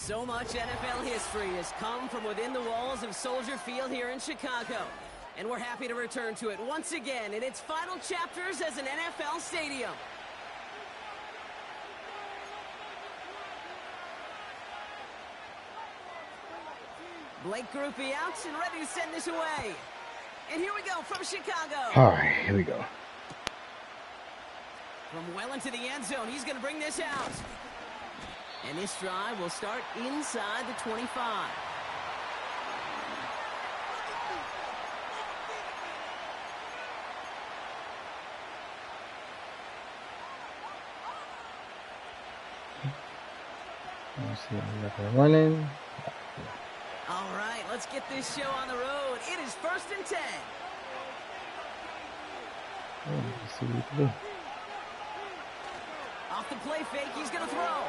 So much NFL history has come from within the walls of Soldier Field here in Chicago. And we're happy to return to it once again in its final chapters as an NFL stadium. Blake Groupie out and ready to send this away. And here we go from Chicago. All right, here we go. From well into the end zone, he's going to bring this out. And this drive will start inside the 25. Let's see what we got running. All right, let's get this show on the road. It is 1st and 10. Let's see what we can do. Off the play fake, he's going to throw.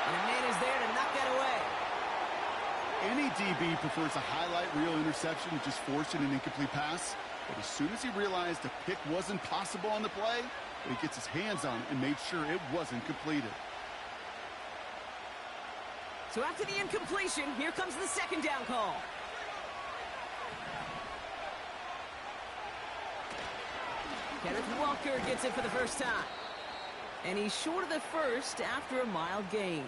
And a man is there to knock that away. Any DB prefers a highlight reel interception to just forcing an incomplete pass. But as soon as he realized a pick wasn't possible on the play, he gets his hands on it and made sure it wasn't completed. So after the incompletion, here comes the second down call. Kenneth Walker gets it for the first time. And he's short of the first after a mild gain.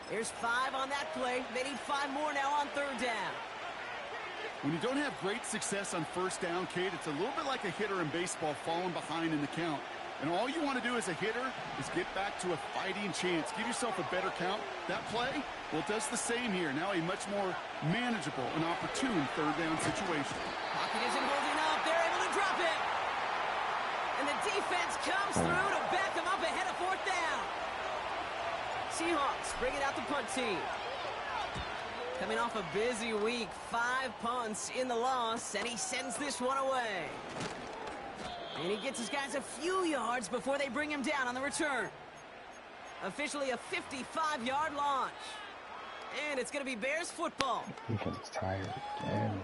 There's 5 on that play. They need 5 more now on 3rd down. When you don't have great success on 1st down, Kate, it's a little bit like a hitter in baseball falling behind in the count. And all you want to do as a hitter is get back to a fighting chance. Give yourself a better count. That play, well, it does the same here. Now a much more manageable and opportune 3rd down situation. Pocket isn't holding up. They're able to drop it. And the defense comes through to back them up ahead of 4th down. Seahawks bring it out the punt team. Coming off a busy week, 5 punts in the loss, and he sends this one away. And he gets his guys a few yards before they bring him down on the return. Officially a 55-yard launch. And it's going to be Bears football. Defense is tired. Damn.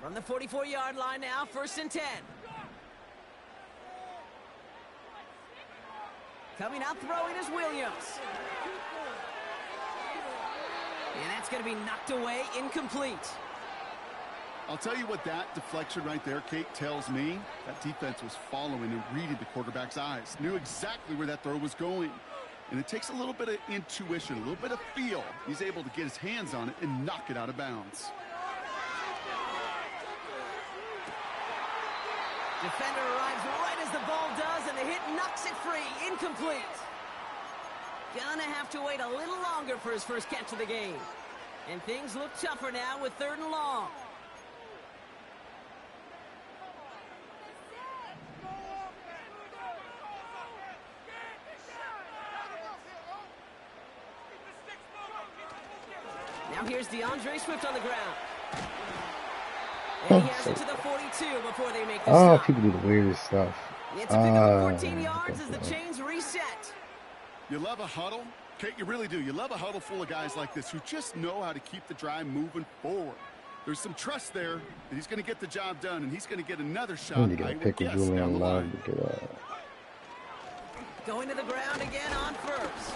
From the 44-yard line now, 1st and 10. Coming out throwing is Williams. And that's going to be knocked away, incomplete. I'll tell you what that deflection right there, Kate, tells me. That defense was following and reading the quarterback's eyes. Knew exactly where that throw was going. And it takes a little bit of intuition, a little bit of feel. He's able to get his hands on it and knock it out of bounds. Defender arrives right as the ball does, and the hit knocks it free. Incomplete. Gonna have to wait a little longer for his first catch of the game. And things look tougher now with 3rd and long. Now here's DeAndre Swift on the ground. And he has it to the 42 before they make the stop. People do the weirdest stuff. It's a pick up 14 yards as the chains reset. You love a huddle? Kate, you really do. You love a huddle full of guys like this who just know how to keep the drive moving forward. There's some trust there that he's going to get the job done, and he's going to get another shot. You got to pick with Julian Love to get going to the ground again on 1st.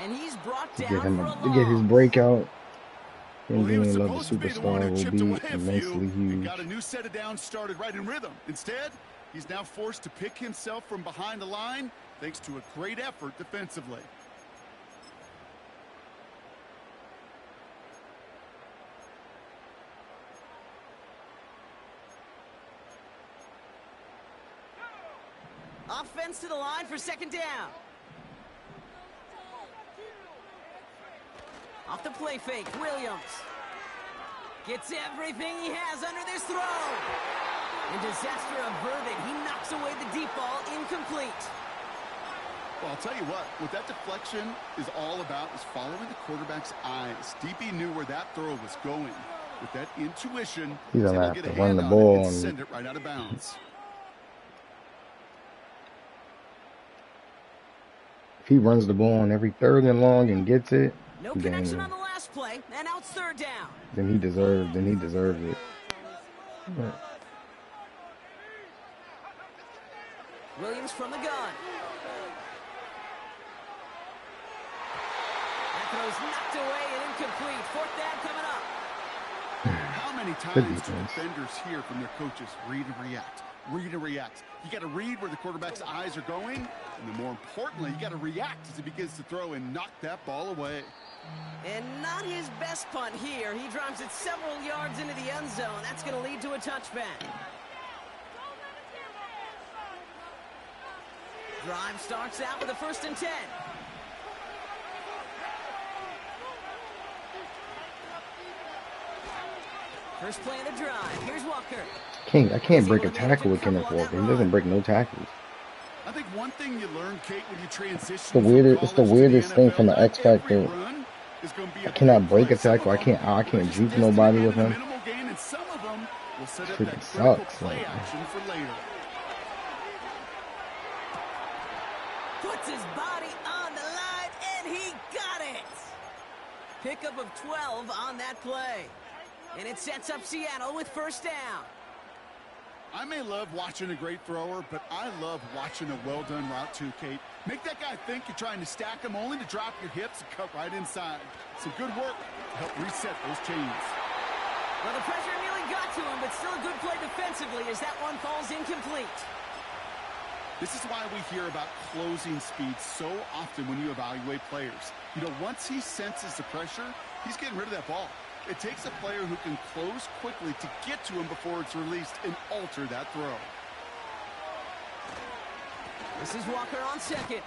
And he's brought down to get his breakout. Well, he was Julian Love, the supposed to be the one superstar, who will chipped be away a immensely few. He huge. got a new set of downs started right in rhythm. Instead, he's now forced to pick himself from behind the line thanks to a great effort defensively. Offense to the line for 2nd down. Off the play fake, Williams. Gets everything he has under this throw. And disaster averted. He knocks away the deep ball, incomplete. Well, I'll tell you what that deflection is all about is following the quarterback's eyes. DB knew where that throw was going. With that intuition, He's he's gonna able have to to get a run hand the on it ball and and send it right out of bounds. if he runs the ball on every 3rd and long and gets it, No connection on the last play, and now it's 3rd down. then he deserves it. But Williams from the gun. That throw's knocked away and incomplete. 4th down coming up. How many Good times do defense. defenders hear from their coaches, read and react, read and react? You got to read where the quarterback's eyes are going, and then more importantly, you got to react as he begins to throw and knock that ball away. And not his best punt here. He drives it several yards into the end zone. That's going to lead to a touchback. Drive starts out with a 1st and 10. First play of the drive. Here's Walker. I can't break a tackle with Kenneth Walker. He doesn't break no tackles. I think one thing you learn, Kate, when you transition It's the weirdest thing from the X Factor. I cannot break a tackle. I can't juke nobody with him. Freaking sucks. Like, Puts his body on the line, and he got it. Pickup of 12 on that play. And it sets up Seattle with 1st down. I may love watching a great thrower, but I love watching a well-done route too, Kate. Make that guy think you're trying to stack him only to drop your hips and cut right inside. Some good work to help reset those chains. Well, the pressure nearly got to him, but still a good play defensively as that one falls incomplete. This is why we hear about closing speed so often when you evaluate players. You know, once he senses the pressure, he's getting rid of that ball. It takes a player who can close quickly to get to him before it's released and alter that throw. This is Walker on 2nd.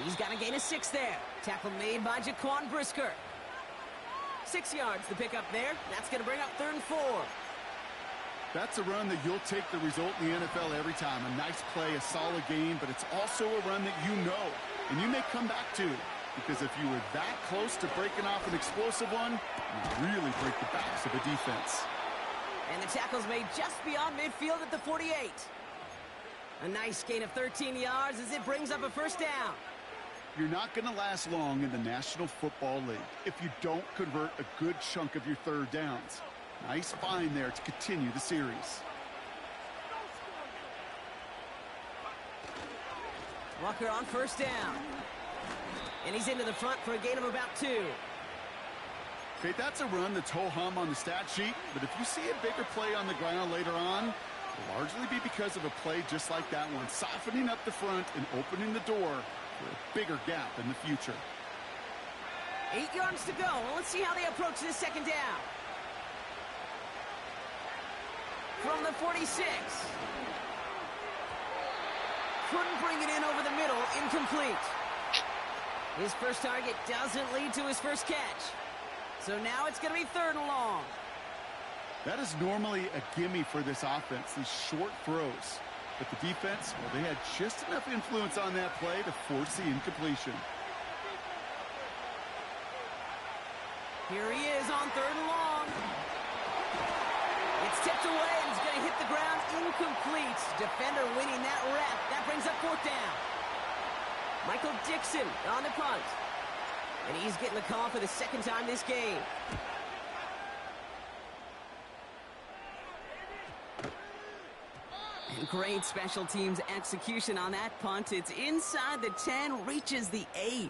He's got a gain of 6 there. Tackle made by Jaquan Brisker. 6 yards to pick up there. That's going to bring up 3rd and 4. That's a run that you'll take the result in the NFL every time. A nice play, a solid game, but it's also a run that you know and you may come back to. Because if you were that close to breaking off an explosive one, you really break the backs of a defense. And the tackle's made just beyond midfield at the 48. A nice gain of 13 yards as it brings up a 1st down. You're not going to last long in the National Football League if you don't convert a good chunk of your 3rd downs. Nice find there to continue the series. Walker on 1st down. And he's into the front for a gain of about 2. Okay, that's a run that's ho-hum on the stat sheet, but if you see a bigger play on the ground later on, it'll largely be because of a play just like that one, softening up the front and opening the door for a bigger gap in the future. 8 yards to go. Well, let's see how they approach this 2nd down. From the 46. Couldn't bring it in over the middle. Incomplete. His first target doesn't lead to his first catch. So now it's going to be 3rd and long. That is normally a gimme for this offense, these short throws. But the defense, well, they had just enough influence on that play to force the incompletion. Here he is on 3rd and long. It's tipped away and he's going to hit the ground incomplete. Defender winning that rep. That brings up 4th down. Michael Dixon on the punt. And he's getting the call for the 2nd time this game. And great special teams execution on that punt. It's inside the 10, reaches the 8.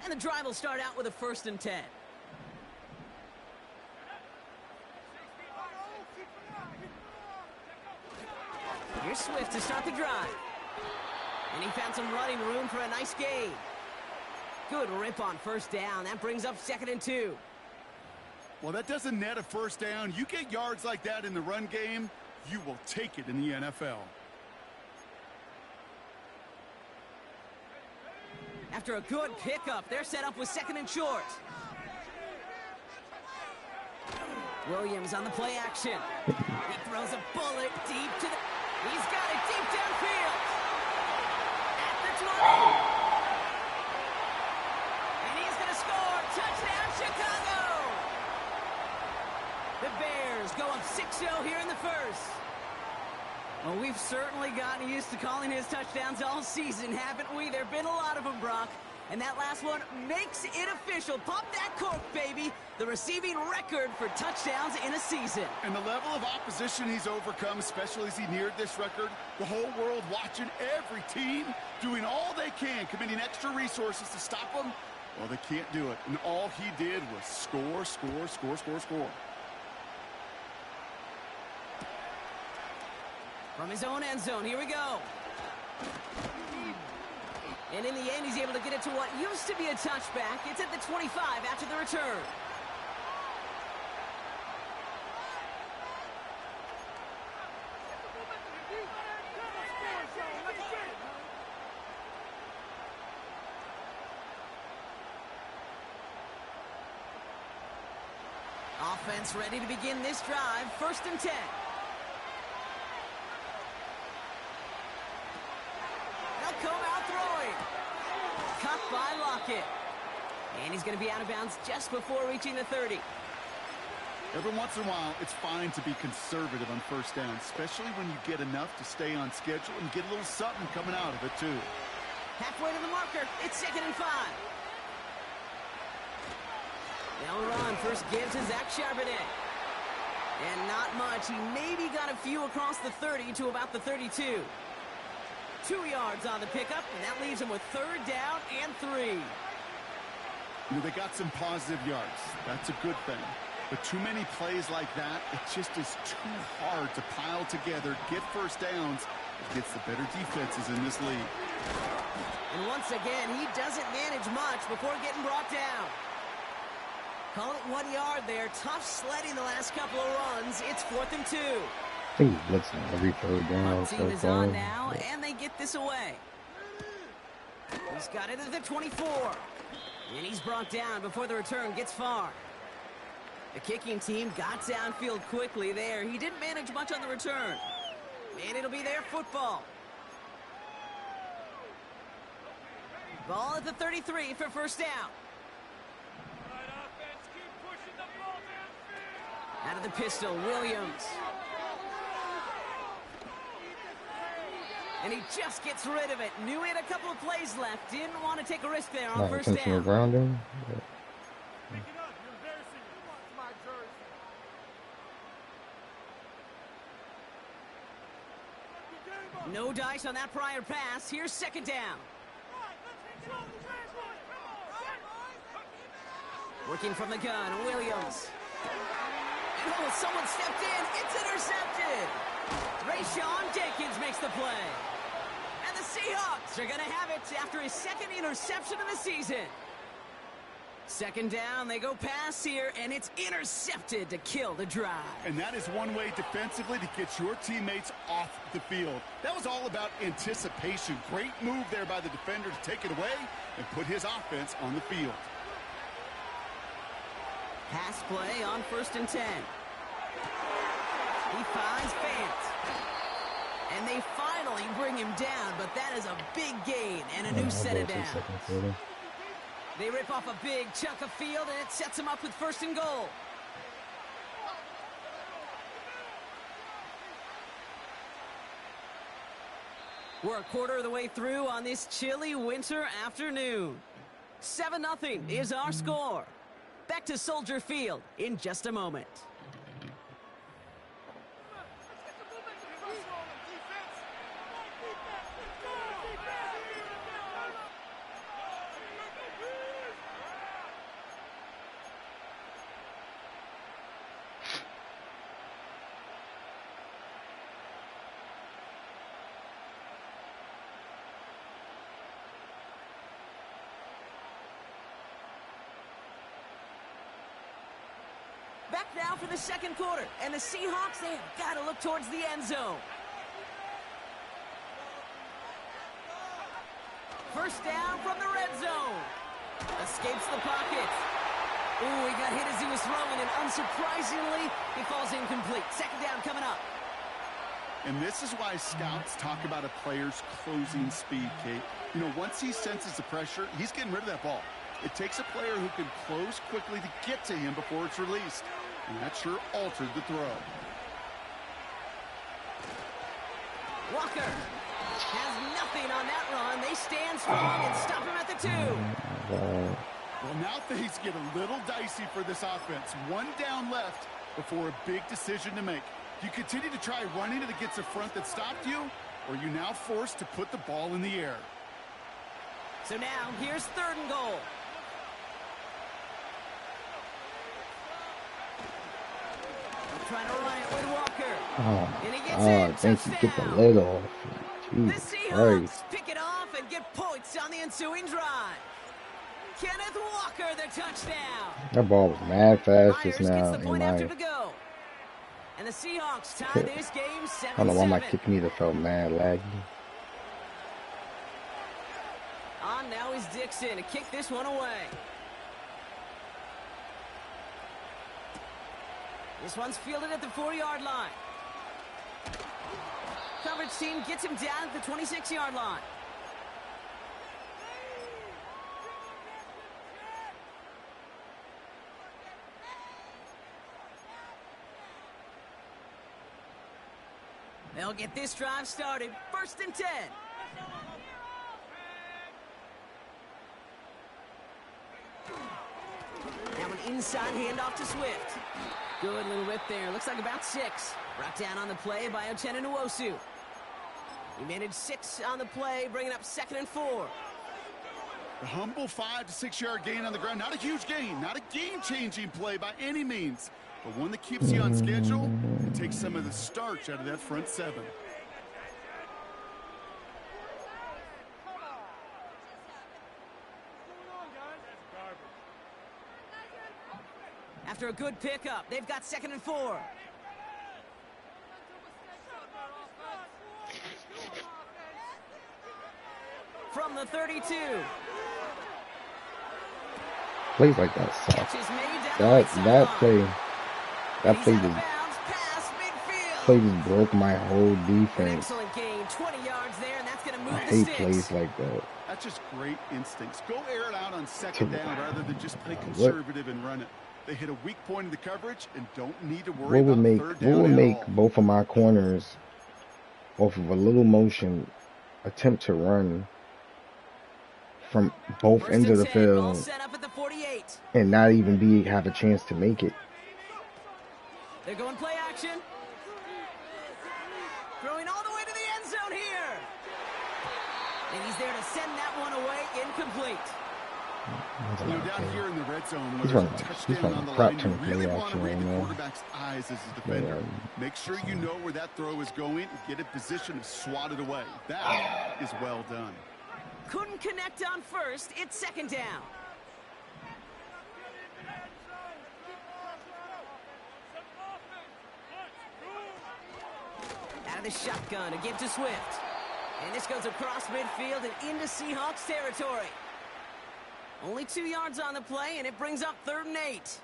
And the drive will start out with a 1st and 10. Here's Swift to start the drive. And he found some running room for a nice gain. Good rip on 1st down. That brings up 2nd and 2. Well, that doesn't net a 1st down. You get yards like that in the run game, you will take it in the NFL. After a good pickup, they're set up with 2nd and short. Williams on the play action. He throws a bullet deep to the... He's got it deep downfield. At the 20. And he's going to score. Touchdown, Chicago. The Bears go up 6-0 here in the first. Well, we've certainly gotten used to calling his touchdowns all season, haven't we? There have been a lot of them, Brock. And that last one makes it official. Pop that cork, baby. The receiving record for touchdowns in a season. And the level of opposition he's overcome, especially as he neared this record, the whole world watching, every team doing all they can, committing extra resources to stop him. Well, they can't do it. And all he did was score, score, score, score, score. From his own end zone, here we go. And in the end, he's able to get it to what used to be a touchback. It's at the 25 after the return. Offense ready to begin this drive. 1st and 10. They'll come out throwing. Cut by Lockett. And he's going to be out of bounds just before reaching the 30. Every once in a while, it's fine to be conservative on 1st down, especially when you get enough to stay on schedule and get a little something coming out of it, too. Halfway to the marker. It's 2nd and 5. They'll run. First give to Zach Charbonnet. And not much. He maybe got a few across the 30 to about the 32. 2 yards on the pickup, and that leaves him with 3rd down and 3. You know, they got some positive yards. That's a good thing. But too many plays like that, it just is too hard to pile together, get 1st downs against the better defenses in this league. And once again, he doesn't manage much before getting brought down. Call it 1 yard there. Tough sledding the last couple of runs. It's 4th and 2. I think he's blitzing every 3rd down. Team is on now, and they get this away. He's got it at the 24. And he's brought down before the return gets far. The kicking team got downfield quickly there. He didn't manage much on the return. And it'll be their football. Ball at the 33 for 1st down. Out of the pistol, Williams. And he just gets rid of it. Knew he had a couple of plays left. Didn't want to take a risk there on 1st down. Grounding. No dice on that prior pass. Here's 2nd down. Working from the gun, Williams. And oh, someone stepped in. It's intercepted. Rayshawn Jenkins makes the play. And the Seahawks are going to have it after his 2nd interception of the season. 2nd down, they go pass here, and it's intercepted to kill the drive. And that is one way defensively to get your teammates off the field. That was all about anticipation. Great move there by the defender to take it away and put his offense on the field. Pass play on 1st and 10. He finds Fant. And they finally bring him down, but that is a big gain and a new set of downs. They rip off a big chunk of field, and it sets him up with 1st and goal. We're a quarter of the way through on this chilly winter afternoon. 7-0 is our score. Back to Soldier Field in just a moment. Back now for the 2nd quarter, and the Seahawks, they have got to look towards the end zone. 1st down from the red zone. Escapes the pocket. Ooh, he got hit as he was throwing, and unsurprisingly, he falls incomplete. Second down coming up. And this is why scouts talk about a player's closing speed, Kate. You know, once he senses the pressure, he's getting rid of that ball. It takes a player who can close quickly to get to him before it's released. And that sure altered the throw. Walker has nothing on that run. They stand strong and stop him at the 2. Well, now things get a little dicey for this offense. One down left before a big decision to make. Do you continue to try running it against a front that stopped you, or are you now forced to put the ball in the air? So now, here's 3rd and goal. Trying to run it with Walker. Oh, And he gets God, thank you. Get the lid off. The Jesus Seahawks Christ. pick it off and get points on the ensuing drive. Kenneth Walker, the touchdown. That ball was mad fast just Myers now. gets the point And after to go. And the Seahawks tie this game 7-7. I don't know why my kick meter felt mad laggy. On now is Dixon to kick this one away. This one's fielded at the 4-yard line. Coverage team gets him down at the 26-yard line. They'll get this drive started. 1st and 10. Now an inside handoff to Swift. Good little rip there. Looks like about 6. Brought down on the play by Uchenna Nwosu. He managed 6 on the play, bringing up 2nd and 4. A humble 5 to 6 yard gain on the ground. Not a huge gain, not a game-changing play by any means, but one that keeps you on schedule and takes some of the starch out of that front 7. After a good pickup, they've got 2nd and 4. From the 32. Plays like that suck. Catches made down That play He's out of just bounds, past midfield. play just broke my whole An defense. excellent gain, 20 yards there, and that's going to move I the hate sticks. plays like that. That's just great instincts. Go air it out on 2nd down rather than just play What conservative and run it. They hit a weak point in the coverage and don't need to worry about 3rd down what would at make all. both of my corners off of a little motion attempt to run from both 1st ends of and the 10, ball field set up at the 48. and not even have a chance to make it? They're going play action. Throwing all the way to the end zone here. And he's there to send that one away, incomplete. You know, down here in the red zone, when He's there's a running touchdown on the crap line, you ton of really play want to action read right the now. quarterback's eyes as a defender. Make sure you know where that throw is going and get in position to swat it away. That is well done. Couldn't connect on 1st. It's 2nd down. Out of the shotgun to give to Swift. And this goes across midfield and into Seahawks territory. Only 2 yards on the play, and it brings up 3rd and 8.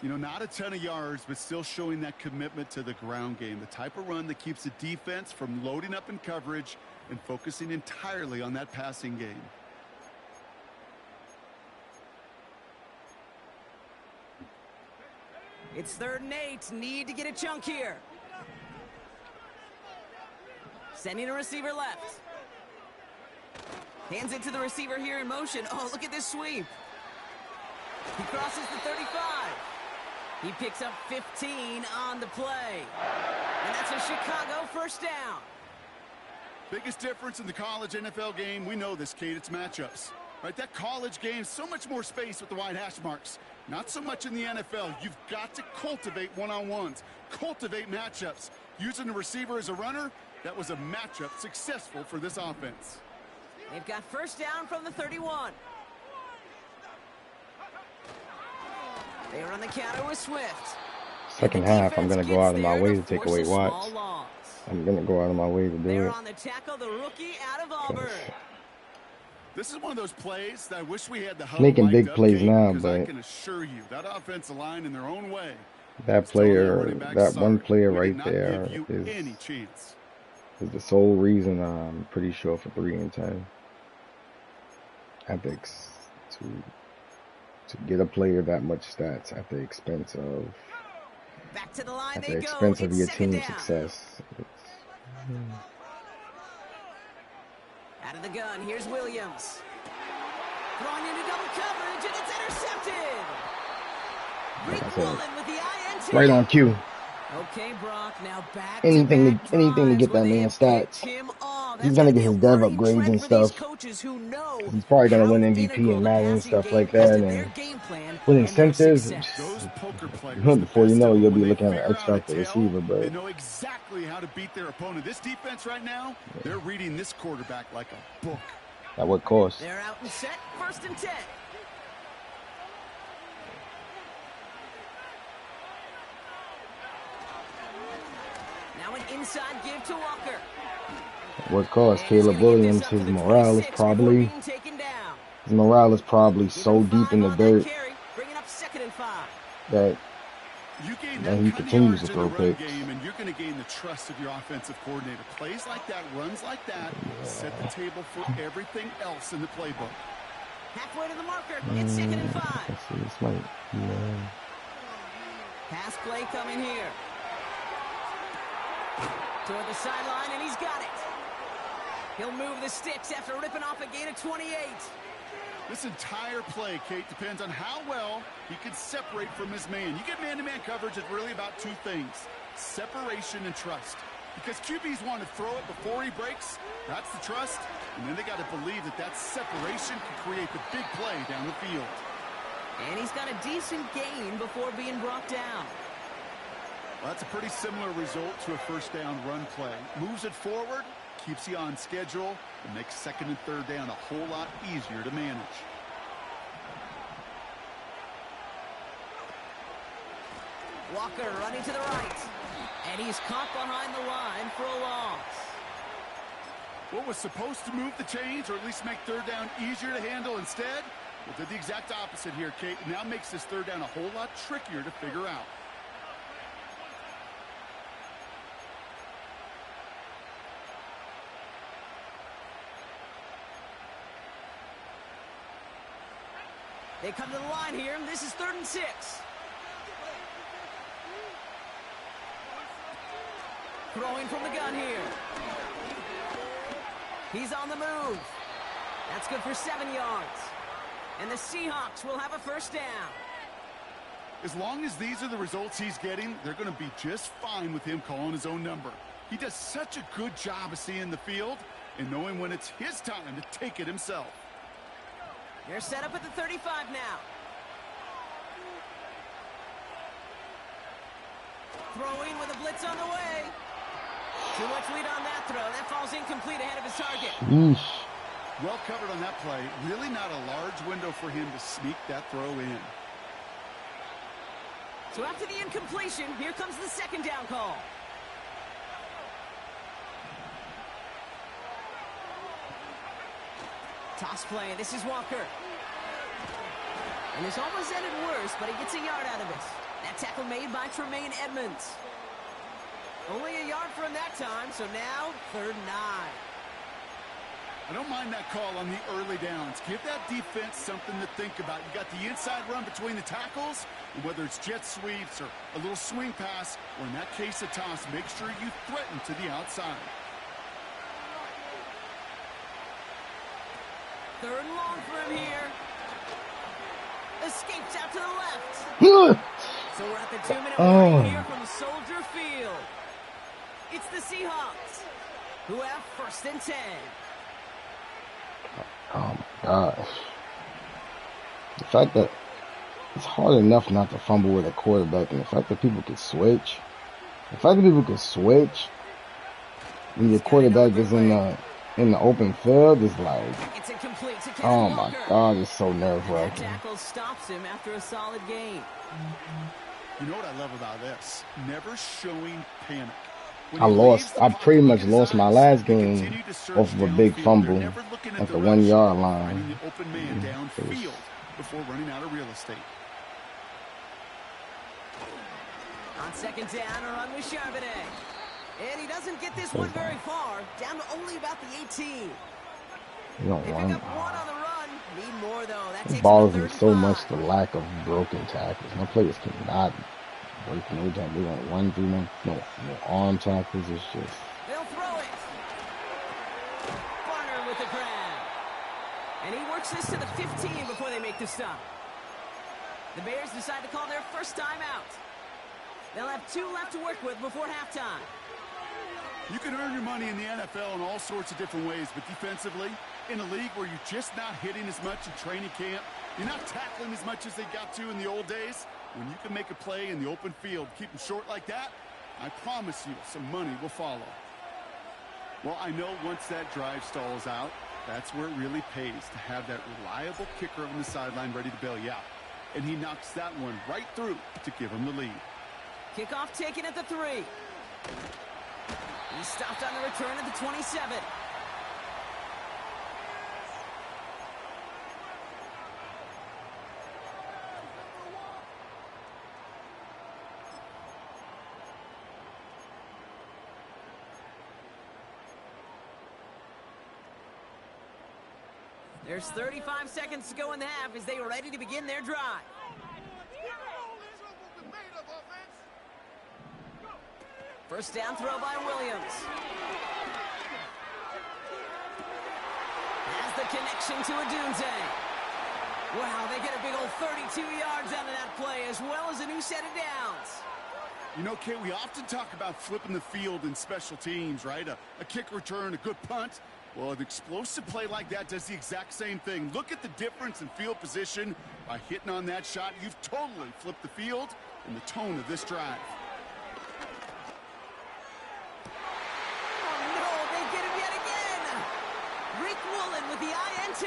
You know, not a ton of yards, but still showing that commitment to the ground game. The type of run that keeps the defense from loading up in coverage and focusing entirely on that passing game. It's 3rd and 8. Need to get a chunk here. Sending a receiver left. Hands it to the receiver here in motion. Oh, look at this sweep. He crosses the 35. He picks up 15 on the play. And that's a Chicago 1st down. Biggest difference in the college NFL game, we know this, Kate, it's matchups. Right, that college game, so much more space with the wide hash marks. Not so much in the NFL. You've got to cultivate one-on-ones, cultivate matchups. Using the receiver as a runner, that was a matchup successful for this offense. They've got 1st down from the 31. They are on the counter with Swift. Second half, I'm going to go out of my way to take away Watts. I'm going to go out of my way to do They're it. on the tackle, the rookie out of Auburn. This is one of those plays that I wish we had the huddle making big up, plays Kate, now, because I but can assure you that offensive line in their own way. that player, that one player right there any chance. is the sole reason I'm pretty sure for 3-10. Ethics to get a player that much stats at the expense of your team's success. Out of the gun, here's Williams. Throwing into double coverage, and it's intercepted. Great Mullen with the INT. Right on cue. Okay, Brock, now back anything to get that man stats. He's gonna get his dev upgrades and stuff. He's probably gonna win MVP and Madden and stuff like that. And with incentives, before you know, you'll be looking at an X Factor receiver. But they know exactly how to beat their opponent. This defense right now, they're reading this quarterback like a book. At what cost? They're out and set, 1st and 10. Now an inside give to Walker. What cost? Caleb Williams, his morale is probably so deep in the dirt that he continues to throw picks. And you're going to gain the trust of your offensive coordinator. Plays like that, runs like that, set the table for everything else in the playbook. Halfway to the marker, it's 2nd and 5. Pass play coming here. Toward the sideline, and he's got it. He'll move the sticks after ripping off a gain of 28. This entire play, Kate, depends on how well he can separate from his man. You get man-to-man coverage, it's really about two things: separation and trust. Because QBs want to throw it before he breaks, that's the trust. And then they got to believe that that separation can create the big play down the field. And he's got a decent gain before being brought down. Well, that's a pretty similar result to a 1st down run play. Moves it forward, keeps you on schedule, and makes 2nd and 3rd down a whole lot easier to manage. Walker running to the right. And he's caught behind the line for a loss. What was supposed to move the chains, or at least make 3rd down easier to handle instead? Well, did the exact opposite here, Kate. Now makes this 3rd down a whole lot trickier to figure out. They come to the line here, and this is 3rd and 6. Throwing from the gun here. He's on the move. That's good for 7 yards. And the Seahawks will have a 1st down. As long as these are the results he's getting, they're going to be just fine with him calling his own number. He does such a good job of seeing the field and knowing when it's his time to take it himself. They're set up at the 35 now. Throwing with a blitz on the way. Too much lead on that throw. That falls incomplete ahead of his target. Well covered on that play. Really not a large window for him to sneak that throw in. So after the incompletion, here comes the 2nd down call. Toss play. This is Walker. And this almost ended worse, but he gets a yard out of it. That tackle made by Tremaine Edmonds. Only a yard for him that time, so now 3rd and 9. I don't mind that call on the early downs. Give that defense something to think about. You got the inside run between the tackles, and whether it's jet sweeps or a little swing pass, or in that case a toss, make sure you threaten to the outside. 3rd and long for him here. Escapes out to the left. So we're at the 2-minute warning here from Soldier Field. It's the Seahawks who have 1st and 10. Oh my gosh. The fact that it's hard enough not to fumble with a quarterback, and the fact that people can switch. When your quarterback is in the open field, is like, oh my God, it's so nerve-wracking. Tackle stops him after a solid game. You know what I love about this? Never showing panic. I pretty much lost my last game off of a big fumble. looking at at the 1 yard line. finding the open man downfield before running out of real estate. On second down, a run with Charbonnet. And he doesn't get this one very far, down to only about the 18. You don't They want pick up one on the run. Need more, though. That takes bothers him me to so 35. much, the lack of broken tackles. My players cannot break no time. They don't run through no arm tackles. It's just... They'll throw it. Barner with the grab. And he works this to the 15 before they make the stop. The Bears decide to call their first time out. They'll have 2 left to work with before halftime. You can earn your money in the NFL in all sorts of different ways, but defensively, in a league where you're just not hitting as much in training camp, you're not tackling as much as they got to in the old days, when you can make a play in the open field, keep them short like that, I promise you some money will follow. Well, I know once that drive stalls out, that's where it really pays to have that reliable kicker on the sideline ready to bail you out. And he knocks that one right through to give him the lead. Kickoff taken at the 3. He stopped on the return at the 27. There's 35 seconds to go in the half as they are ready to begin their drive. First down throw by Williams. Has the connection to Adunze. Wow, they get a big old 32 yards out of that play, as well as a new set of downs. You know, Kate, we often talk about flipping the field in special teams, right? A kick return, a good punt. Well, an explosive play like that does the exact same thing. Look at the difference in field position. By hitting on that shot, you've totally flipped the field and the tone of this drive. Oh, no, they get him yet again. Rick Woolen with the INT.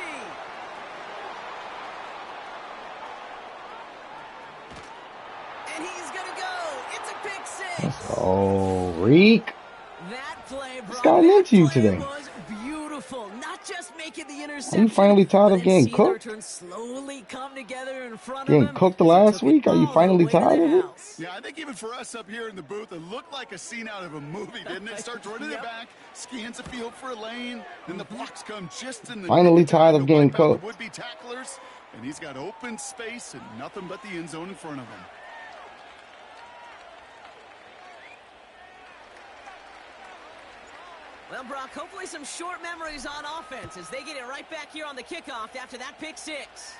And he's going to go. It's a pick 6. Oh, Reek. That play, bro. What's gotten into you today? Was beautiful. Not just making the interception. Are you finally tired of getting cooked? Slowly come together in front Getting of him cooked the last week? Are you finally tired of it? Yeah, I think even for us up here in the booth, it looked like a scene out of a movie, didn't it? Starts running it back, scans the field for a lane, then the blocks come just in the finally tired of getting cooked. Would-be tacklers, and he's got open space and nothing but the end zone in front of him. Well, Brock, hopefully some short memories on offense as they get it right back here on the kickoff after that pick 6.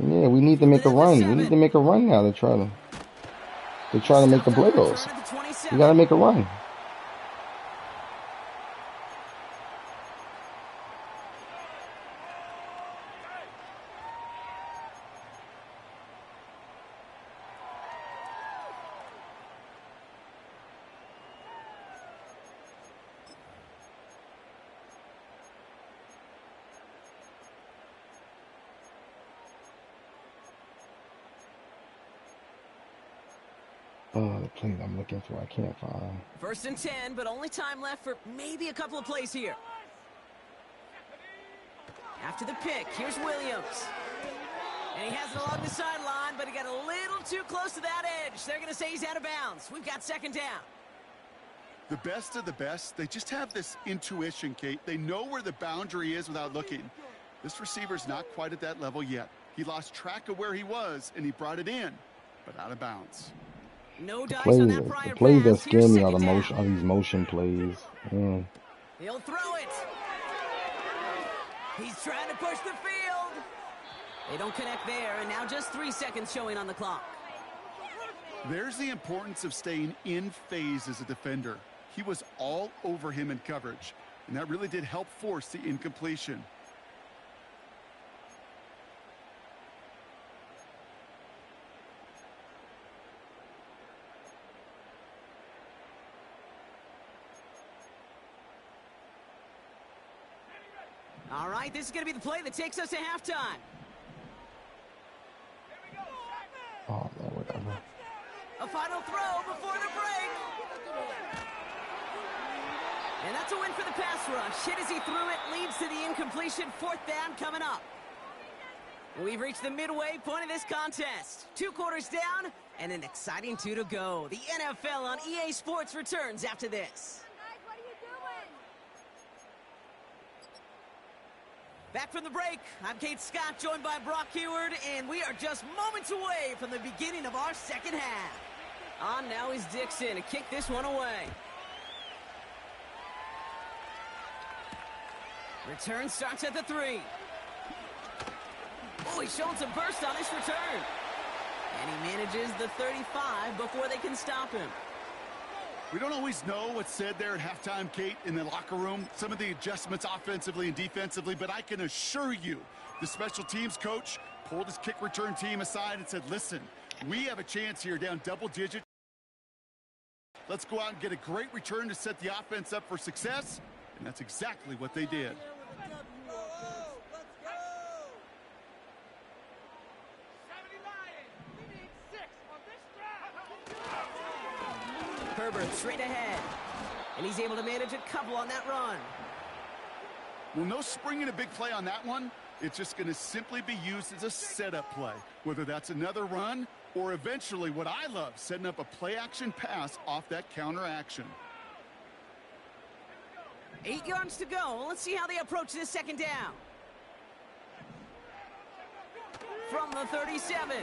Yeah, we need to make a run. We need to make a run now to try to make the playoffs. We got to make a run. Oh, the play I'm looking for, I can't find. 1st and 10, but only time left for maybe a couple of plays here. After the pick, here's Williams. And he has it along the sideline, but he got a little too close to that edge. They're going to say he's out of bounds. We've got 2nd down. The best of the best, they just have this intuition, Kate. They know where the boundary is without looking. This receiver's not quite at that level yet. He lost track of where he was, and he brought it in, but out of bounds. No dice on that prior the plays that pass. scare me Here's are second these motion plays. Man. He'll throw it. He's trying to push the field. They don't connect there, and now just 3 seconds showing on the clock. There's the importance of staying in phase as a defender. He was all over him in coverage, and that really did help force the incompletion. All right, this is going to be the play that takes us to halftime. Oh, no, whatever. A final throw before the break. And That's a win for the pass rush. Hit as he threw it, leads to the incompletion. 4th down coming up. We've reached the midway point of this contest. 2 quarters down and an exciting 2 to go. The NFL on EA Sports returns after this. What are you doing? Back from the break, I'm Kate Scott, joined by Brock Heward, and we are just moments away from the beginning of our second half. On now is Dixon to kick this one away. Return starts at the 3. Oh, he's showing some burst on this return. And he manages the 35 before they can stop him. We don't always know what's said there at halftime, Kate, in the locker room. Some of the adjustments offensively and defensively, but I can assure you the special teams coach pulled his kick return team aside and said, listen, we have a chance here down double digits. Let's go out and get a great return to set the offense up for success. And that's exactly what they did. Herbert straight ahead. And he's able to manage a couple on that run. Well, no springing a big play on that one. It's just going to simply be used as a setup play. Whether that's another run or eventually what I love, setting up a play-action pass off that counter action. 8 yards to go. Let's see how they approach this second down. From the 37.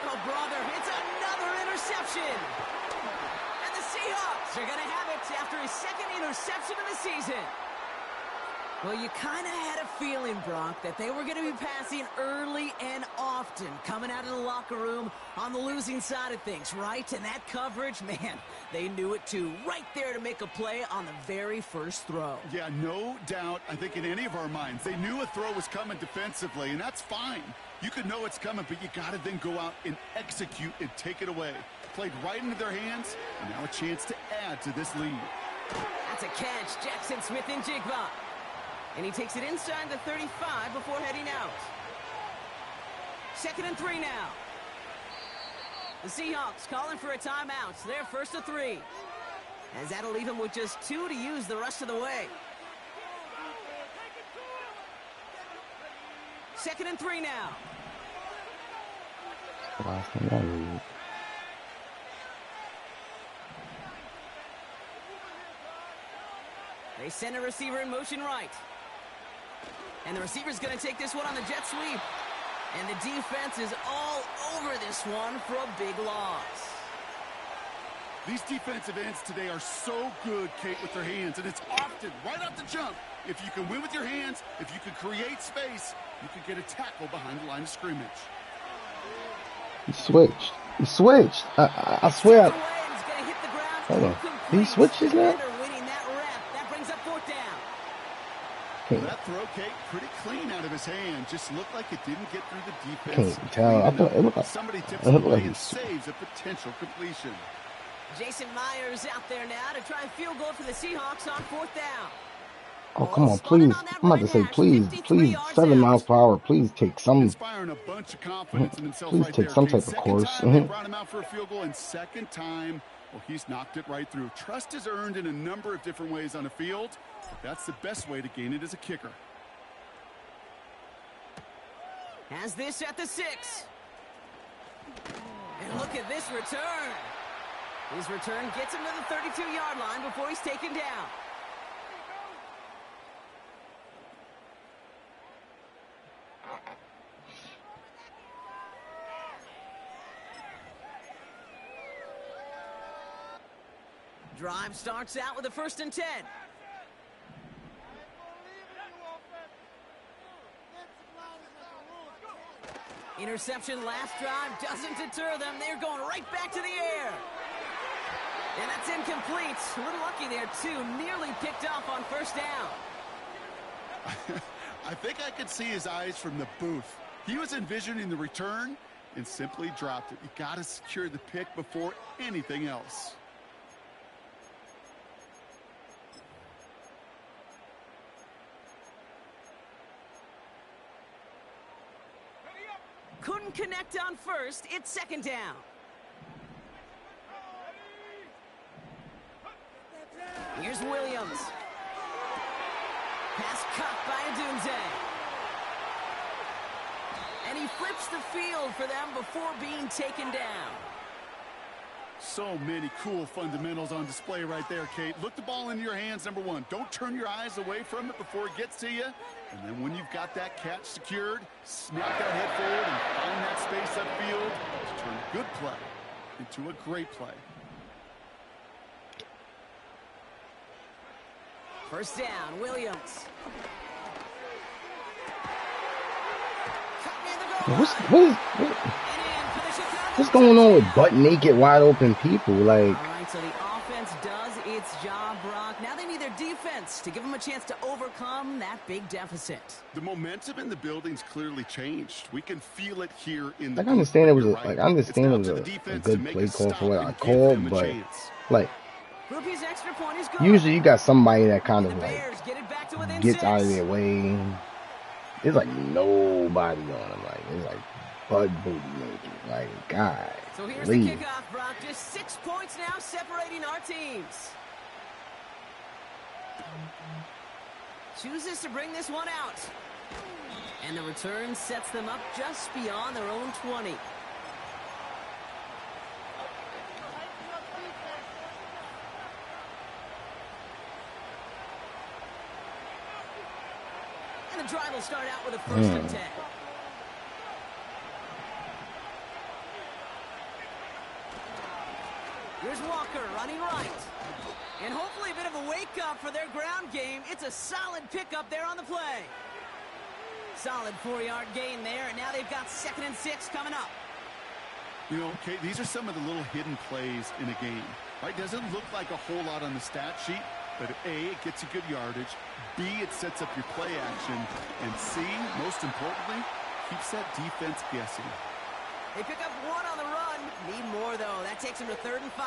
Oh, brother, it's another interception. And the Seahawks are going to have it after his 2nd interception of the season. Well, you kind of had a feeling, Brock, that they were going to be passing early and often, coming out of the locker room on the losing side of things, right? And that coverage, man, they knew it too. Right there to make a play on the very first throw. Yeah, no doubt. I think in any of our minds, they knew a throw was coming defensively, and that's fine. You could know it's coming, but you got to then go out and execute and take it away. Played right into their hands, and now a chance to add to this lead. That's a catch. Jackson Smith in Jigba. And he takes it inside the 35 before heading out. 2nd and 3 now. The Seahawks calling for a timeout. They're 1st and 3. As that'll leave him with just 2 to use the rest of the way. 2nd and 3 now. They send a receiver in motion right. And the receiver's going to take this one on the jet sweep. And the defense is all over this one for a big loss. These defensive ends today are so good, Kate, with their hands. And it's often right off the jump. If you can win with your hands, if you can create space, you can get a tackle behind the line of scrimmage. He switched. He switched. I swear. Hold on. He switches now? That throw, Kate, pretty clean out of his hand. Just looked like it didn't get through the defense. Can't tell. I thought it looked like somebody tips it away and saves a potential completion. Jason Myers out there now to try a field goal for the Seahawks on 4th down. Oh, come on, please. I'm about to say, please, 7 miles per hour. Please take some. Inspiring a bunch of confidence in himself. Please right take there, some Kate. type of course. They brought him out for a field goal, and 2nd time, well, he's knocked it right through. Trust is earned in a number of different ways on a field. But that's the best way to gain it as a kicker. Has this at the 6. And look at this return. His return gets him to the 32-yard line before he's taken down. Drive starts out with a 1st and 10. Interception last drive doesn't deter them. They're going right back to the air. And that's incomplete. A little lucky there, too. Nearly picked off on 1st down. I think I could see his eyes from the booth. He was envisioning the return and simply dropped it. You got to secure the pick before anything else. Couldn't connect on 1st. It's 2nd down. Here's Williams. Pass caught by Adunze. And he flips the field for them before being taken down. So many cool fundamentals on display right there, Kate. Look the ball into your hands, number one. Don't turn your eyes away from it before it gets to you. And then when you've got that catch secured, snap that head forward and find that space upfield to turn a good play into a great play. First down, Williams. What's going on with butt naked, wide open people? Like, all right, so the offense does its job, Brock. Now they need their defense to give them a chance to overcome that big deficit. The momentum in the building's clearly changed. We can feel it here in the. Like, I understand it was a good play call for what I called, but like, usually you got somebody that kind of like gets out of their way. There's like nobody on him. Like, it's like butt booty naked. Like, God. So here's the kickoff, Brock. Just 6 points now separating our teams. Chooses to bring this one out. And the return sets them up just beyond their own 20. And the drive will start out with a first and 10. Here's Walker running right. And hopefully a bit of a wake-up for their ground game. It's a solid pickup there on the play. Solid 4-yard gain there, and now they've got 2nd and 6 coming up. You know, Kate, these are some of the little hidden plays in a game. Right? Doesn't look like a whole lot on the stat sheet, but A, it gets you good yardage. B, it sets up your play action. And C, most importantly, keeps that defense guessing. They pick up 1 on the run. Need more, though. That takes them to 3rd and 5.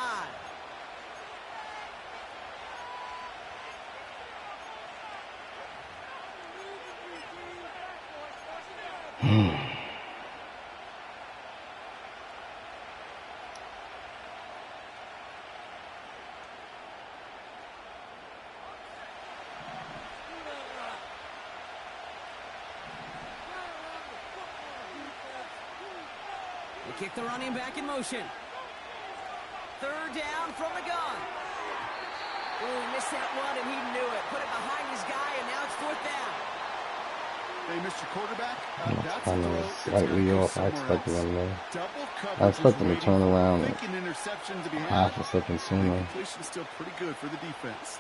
They kick the running back in motion. 3rd down from the gun. Ooh, missed that one, and he knew it. Put it behind his guy, and now it's 4th down. Hey, Mr. Quarterback, that's kind of slightly off. I expected him there. I expected him to turn around half a second sooner. Still pretty good for the defense.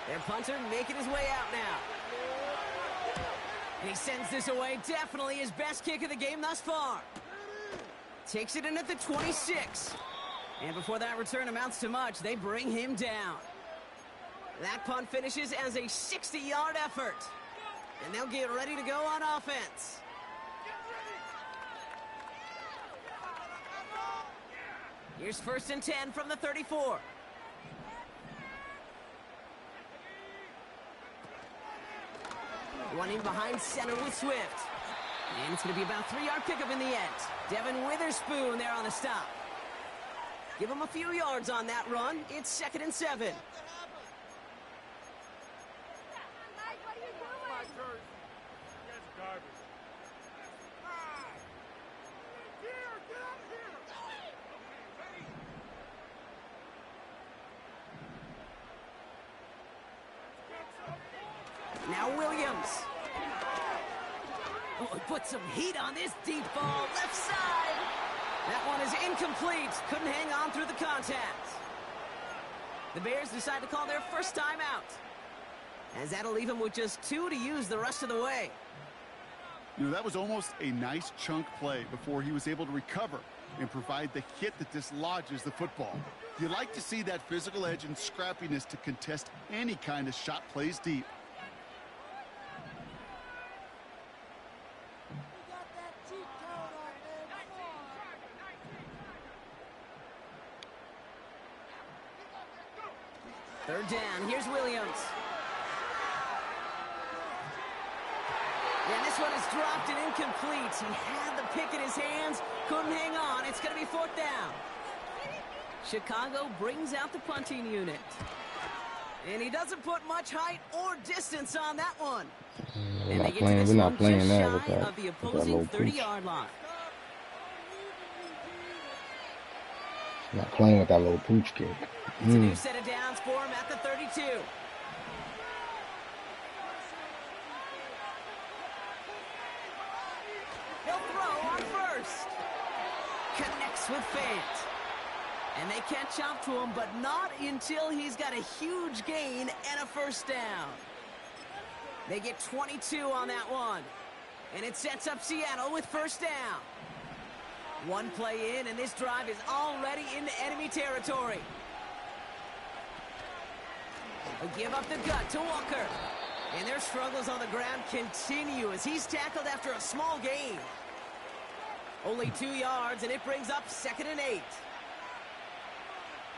Their punter making his way out now. And he sends this away. Definitely his best kick of the game thus far. Takes it in at the 26. And before that return amounts to much, they bring him down. That punt finishes as a 60-yard effort. And they'll get ready to go on offense. Here's 1st and 10 from the 34. Running behind center with Swift. And it's going to be about a 3-yard pickup in the end. Devin Witherspoon there on the stop. Give him a few yards on that run. It's 2nd and 7. Now Williams. Oh, put some heat on this deep ball. Left side. That one is incomplete. Couldn't hang on through the contact. The Bears decide to call their first time out, as that'll leave them with just 2 to use the rest of the way. You know, that was almost a nice chunk play before he was able to recover and provide the hit that dislodges the football. You like to see that physical edge and scrappiness to contest any kind of shot plays deep. Third down. Here's Williams. And this one is dropped and incomplete. He had the pick in his hands. Couldn't hang on. It's going to be 4th down. Chicago brings out the punting unit. And he doesn't put much height or distance on that one. We're not playing that with that little pooch. 30-yard line. Not playing with that little pooch kid. It's a new set of downs for him at the 32. He'll throw on first. Connects with Fant. And they catch up to him, but not until he's got a huge gain and a first down. They get 22 on that one. And it sets up Seattle with first down. One play in, and this drive is already into enemy territory. A give up the gut to Walker. And their struggles on the ground continue as he's tackled after a small gain. Only 2 yards, and it brings up 2nd and 8.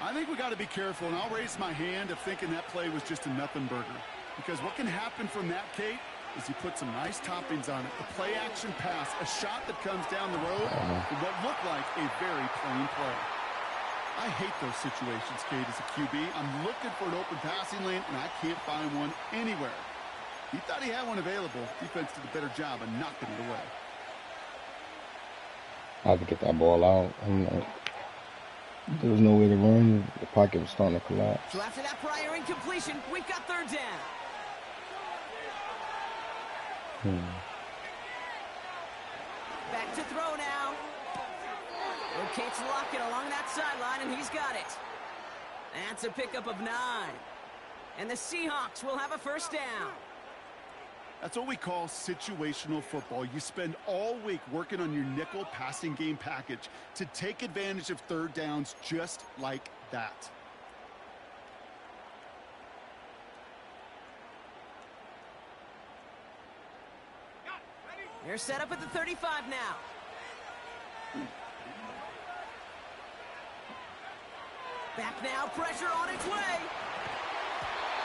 I think we got to be careful, and I'll raise my hand of thinking that play was just a nothing burger. Because what can happen from that, Kate, is he put some nice toppings on it. A play-action pass, a shot that comes down the road for what looked like a very plain play. I hate those situations, Kate, as a QB. I'm looking for an open passing lane, and I can't find one anywhere. He thought he had one available. Defense did a better job of knocking it away. I have to get that ball out. There was no way to run. The pocket was starting to collapse. So after that prior incompletion, we've got 3rd down. Back to throw now. Rotates Lockett along that sideline, and he's got it. That's a pickup of 9. And the Seahawks will have a first down. That's what we call situational football. You spend all week working on your nickel passing game package to take advantage of 3rd downs just like that. They're set up at the 35 now. Back now, pressure on its way.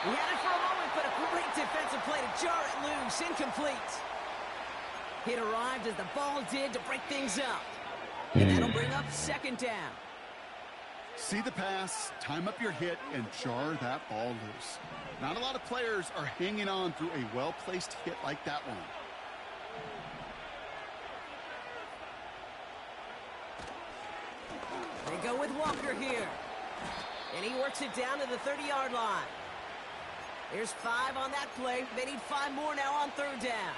He had it for a moment, but a great defensive play to jar it loose. Incomplete. It arrived as the ball did to break things up. And that'll bring up 2nd down. See the pass, time up your hit, and jar that ball loose. Not a lot of players are hanging on through a well-placed hit like that one. They go with Walker here. And he works it down to the 30-yard line. There's 5 on that play. They need 5 more now on 3rd down.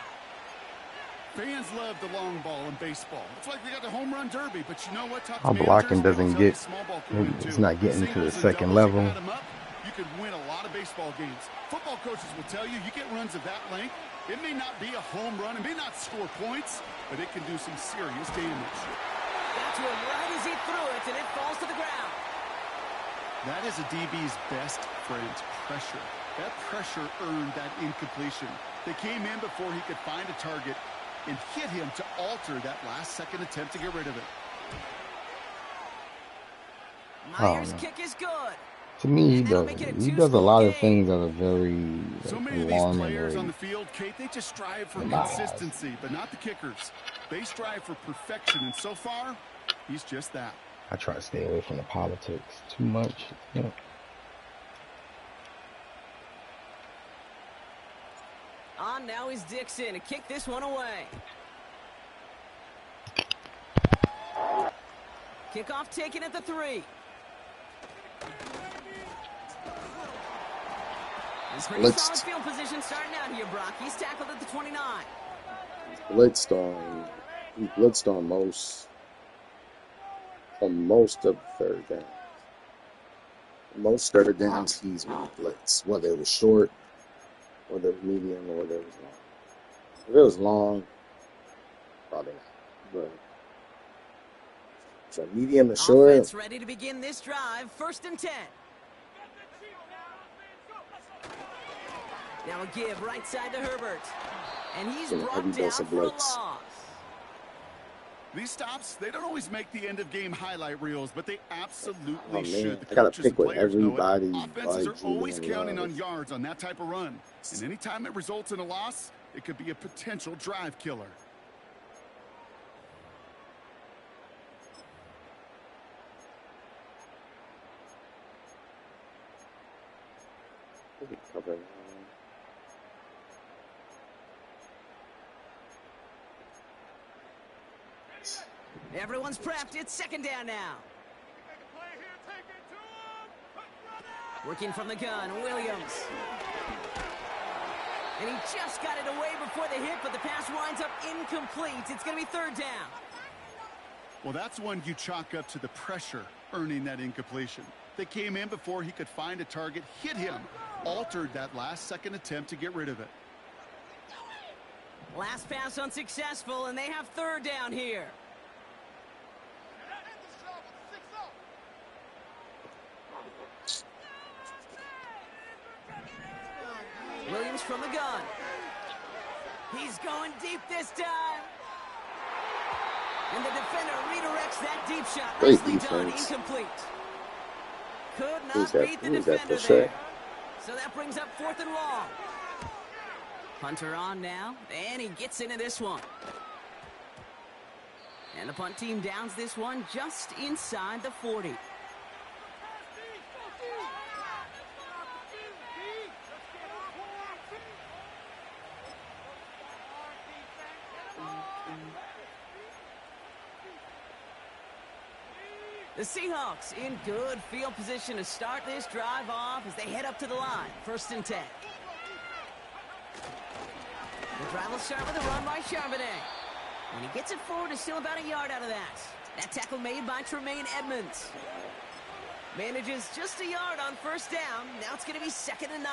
Fans love the long ball in baseball. It's like we got the home run derby, but you know what? Our blocking doesn't get, it's not getting to the 2nd level. You could win a lot of baseball games. Football coaches will tell you, you get runs of that length, it may not be a home run, it may not score points, but it can do some serious damage. Got to him right as he threw it, and it falls to the ground. That is a DB's best friend, pressure. That pressure earned that incompletion. They came in before he could find a target and hit him to alter that last-second attempt to get rid of it. Myers' kick is good. To me, he does a lot of things that are very so many of these players on the field, Kate, they just strive for consistency, but not the kickers. They strive for perfection, and so far, he's just that. I try to stay away from the politics too much. Yeah. On now is Dixon to kick this one away. Kickoff taken at the 3. Pretty solid field position starting out here, Brock. He's tackled at the 29. He blitzed on most of the 3rd down. Most 3rd downs he's on blitz, whether it was short, whether it was medium, or whether it was long. If it was long, probably not. But so medium to short. Offense ready to begin this drive. 1st and 10. Now a give right side to Herbert. And he's brought down for a loss. These stops, they don't always make the end-of-game highlight reels, but they absolutely should. I got to pick with everybody. Offenses are always counting on yards on that type of run. And anytime it results in a loss, it could be a potential drive killer. Cover. Everyone's prepped. It's second down now. Working from the gun, Williams. And he just got it away before the hit, but the pass winds up incomplete. It's going to be third down. Well, that's one you chalk up to the pressure earning that incompletion. They came in before he could find a target, hit him, altered that last-second attempt to get rid of it. Last pass unsuccessful, and they have third down here. Williams from the gun. He's going deep this time. And the defender redirects that deep shot. Great Nicely done, defense. incomplete. Could not beat the defender there. So that brings up 4th and long. Hunter on now, and he gets into this one. And the punt team downs this one just inside the 40. The Seahawks in good field position to start this drive off as they head up to the line. 1st and 10. The drive will start with a run by Charbonnet. And he gets it forward to still about a yard out of that. That tackle made by Tremaine Edmonds. Manages just a yard on 1st down. Now it's going to be 2nd and 9.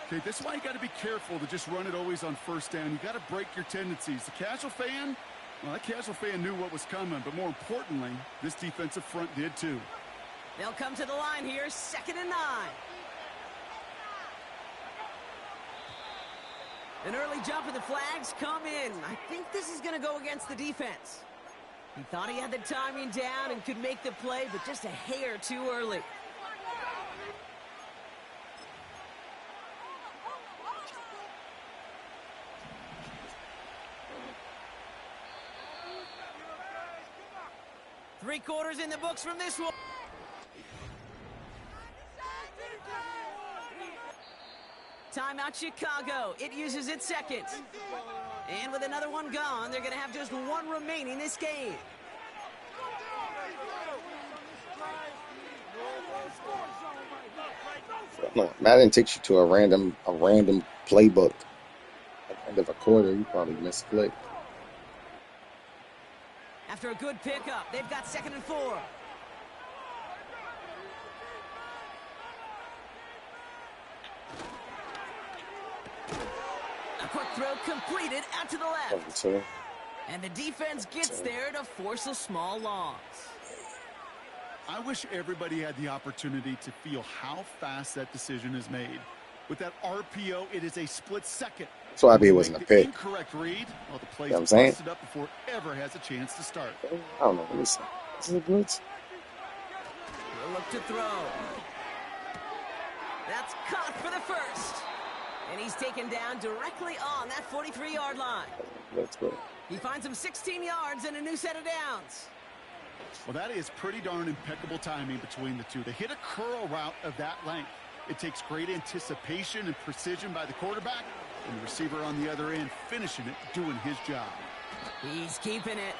Okay, this is why you got to be careful to just run it always on 1st down. You got to break your tendencies. The casual fan, well, that casual fan knew what was coming, but more importantly, this defensive front did too. They'll come to the line here, 2nd and 9. An early jump of the flags come in. I think this is going to go against the defense. He thought he had the timing down and could make the play, but just a hair too early. Three quarters in the books from this one. Timeout Chicago. It uses its second. And with another one gone, they're going to have just one remaining this game. Madden takes you to a random playbook. At the end of a quarter, you probably misclicked. After a good pickup, they've got 2nd and 4. A quick throw completed out to the left. And the defense gets there to force a small loss. I wish everybody had the opportunity to feel how fast that decision is made. With that RPO, it is a split second. That's why it wasn't a pick. Incorrect read. Well, the play is busted up before it ever has a chance to start. I don't know. This is a blitz. We'll look to throw. That's caught for the first. And he's taken down directly on that 43-yard line. That's good. He finds him 16 yards and a new set of downs. Well, that is pretty darn impeccable timing between the two. They hit a curl route of that length. It takes great anticipation and precision by the quarterback, and the receiver on the other end finishing it, doing his job. He's keeping it.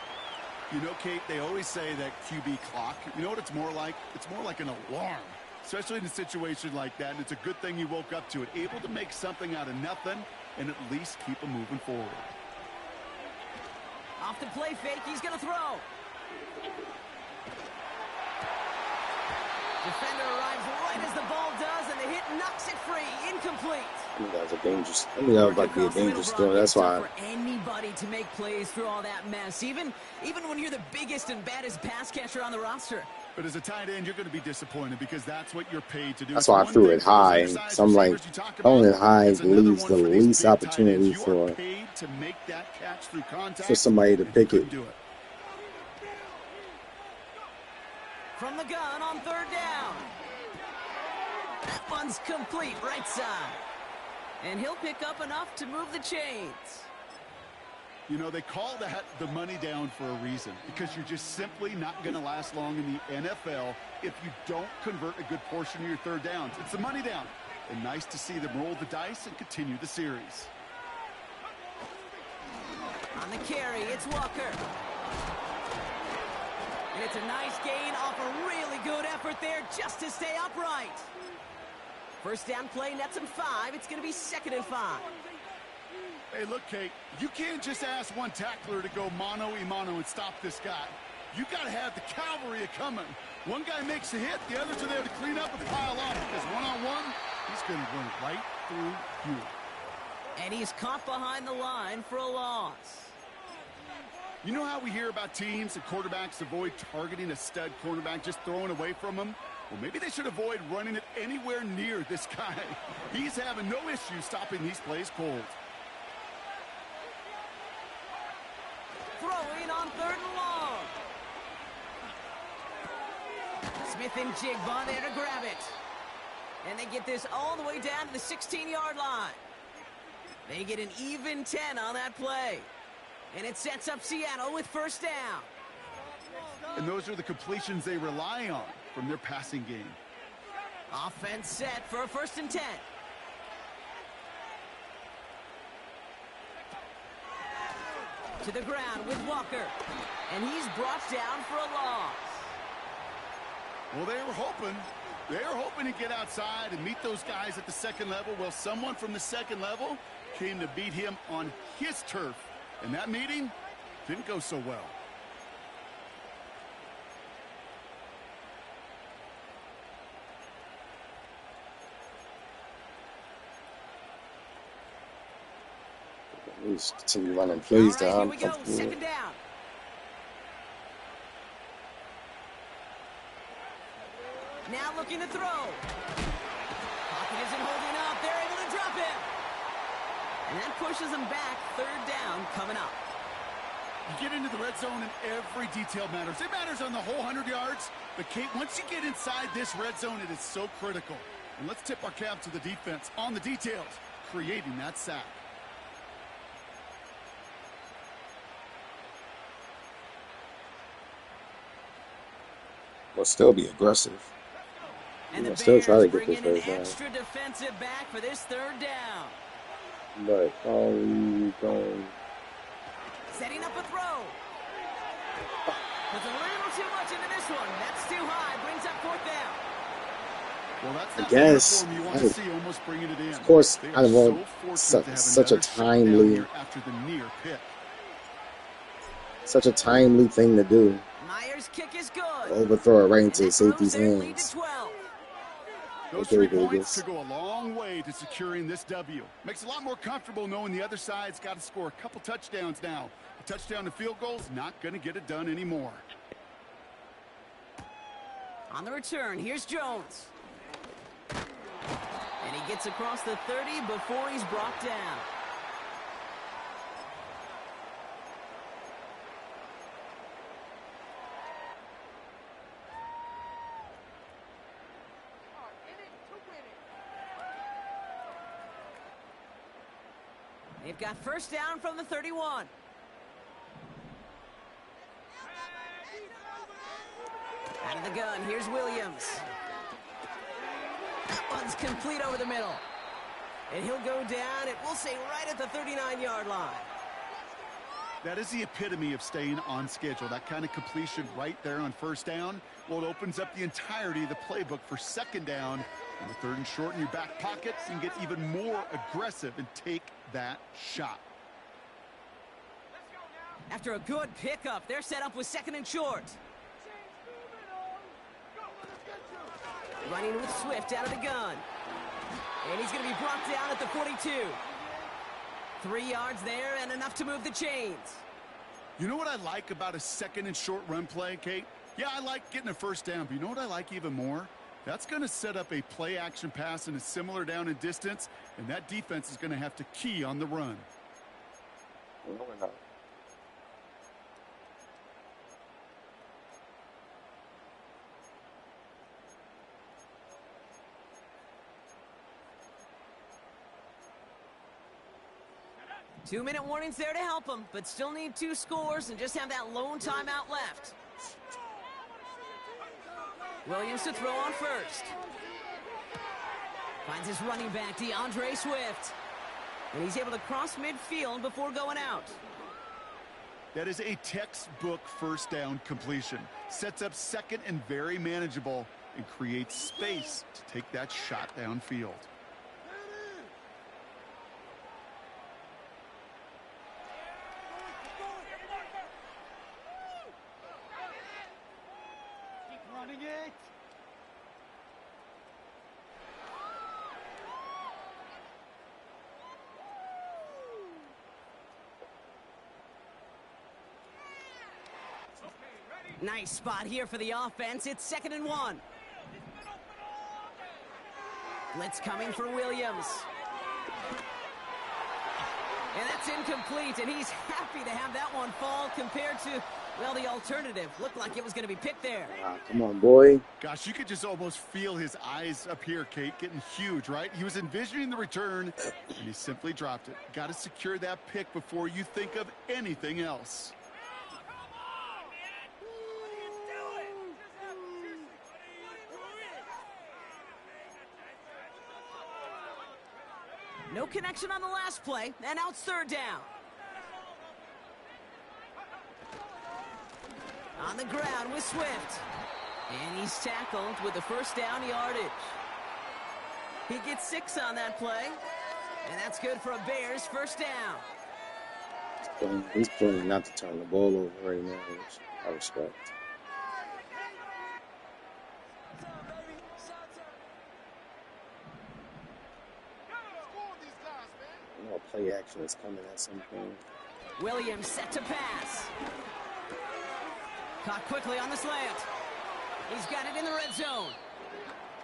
You know, Kate, they always say that QB clock. You know what it's more like? It's more like an alarm, especially in a situation like that, and it's a good thing you woke up to it, able to make something out of nothing and at least keep them moving forward. Off the play fake, he's going to throw. Defender arrives right as the ball does, and the hit knocks it free. Incomplete. I knew that was a dangerous. I knew that was about to be a dangerous throw. That's why. For anybody to make plays through all that mess, even when you're the biggest and baddest pass catcher on the roster. But as a tight end, you're going to be disappointed because that's what you're paid to do. That's why I threw it high. And so I'm like, throwing it high leaves the least opportunity for somebody to pick it. From the gun on 3rd down. That one's complete right side. And he'll pick up enough to move the chains. You know, they call that the money down for a reason, because you're just simply not going to last long in the NFL if you don't convert a good portion of your third downs. It's the money down. And nice to see them roll the dice and continue the series. On the carry, it's Walker. And it's a nice gain off a really good effort there just to stay upright. First down play, nets him 5. It's going to be 2nd and 5. Hey, look, Kate, you can't just ask one tackler to go mano-a-mano and stop this guy. You got to have the cavalry coming. One guy makes a hit, the others are there to clean up and pile on, because one-on-one, he's going to run right through you. And he's caught behind the line for a loss. You know how we hear about teams and quarterbacks avoid targeting a stud cornerback, just throwing away from him? Well, maybe they should avoid running it anywhere near this guy. He's having no issue stopping these plays cold. Throwing on 3rd and long. Smith and Jigba there to grab it. And they get this all the way down to the 16-yard line. They get an even 10 on that play. And it sets up Seattle with first down. And those are the completions they rely on from their passing game. Offense set for a 1st and 10. To the ground with Walker. And he's brought down for a loss. Well, they were hoping to get outside and meet those guys at the 2nd level. Well, someone from the 2nd level came to beat him on his turf. And that meeting didn't go so well. We just continue running plays All right, down. here we go. 2nd down. Now looking to throw. Pocket isn't holding up. They're able to drop him. And that pushes them back. 3rd down coming up. You get into the red zone and every detail matters. It matters on the whole 100 yards. But, Kate, once you get inside this red zone, it is so critical. And let's tip our cap to the defense on the details, creating that sack. Will still be aggressive. And the still try to Bears get this bringing an first down. extra defensive back for this 3rd down. But are we going? Setting up a throw. There's a little too much into this one. That's too high. Brings up 4th down. Well, that's I not guess. the uniform you want to see, almost bringing it in. Of course, They I are don't so fortunate to have such a another shutdown timely, here after the near pick. thing to do. Myers' kick is good. Overthrow it right into And the that grows safety's their lead to hands. 12. Those Okay, 3 points Vegas. could go a long way to securing this W. Makes it a lot more comfortable knowing the other side's got to score a couple touchdowns now. A touchdown to field goal's not going to get it done anymore. On the return, here's Jones. And he gets across the 30 before he's brought down. They've got first down from the 31. Out of the gun, here's Williams. That one's complete over the middle. And he'll go down, it will say right at the 39-yard line. That is the epitome of staying on schedule. That kind of completion right there on first down. Well, it opens up the entirety of the playbook for 2nd down. On the 3rd and short in your back pocket, you can get even more aggressive and take that shot. After a good pickup, they're set up with 2nd and short. Running with Swift out of the gun. And he's going to be brought down at the 42. 3 yards there and enough to move the chains. You know what I like about a 2nd and short run play, Kate? Yeah, I like getting a first down, but you know what I like even more? That's going to set up a play action pass in a similar down and distance, and that defense is going to have to key on the run. No, we're not. 2-minute warnings there to help him, but still need 2 scores and just have that lone timeout left. Williams to throw on first. Finds his running back, DeAndre Swift. And he's able to cross midfield before going out. That is a textbook first down completion. Sets up second and very manageable and creates space to take that shot downfield. Keep running it. Nice spot here for the offense. It's 2nd and 1. Blitz coming for Williams. And that's incomplete, and he's happy to have that one fall compared to, well, the alternative. Looked like it was going to be picked there. Come on, boy. Gosh, you could just almost feel his eyes up here, Kate, getting huge, right? He was envisioning the return, and he simply dropped it. Got to secure that pick before you think of anything else. No connection on the last play, and now it's 3rd down. On the ground with Swift. And he's tackled with the first down yardage. He gets 6 on that play, and that's good for a Bears first down. He's playing not to turn the ball over right now, which I respect. Play action is coming at some point. Williams set to pass. Caught quickly on the slant. He's got it in the red zone.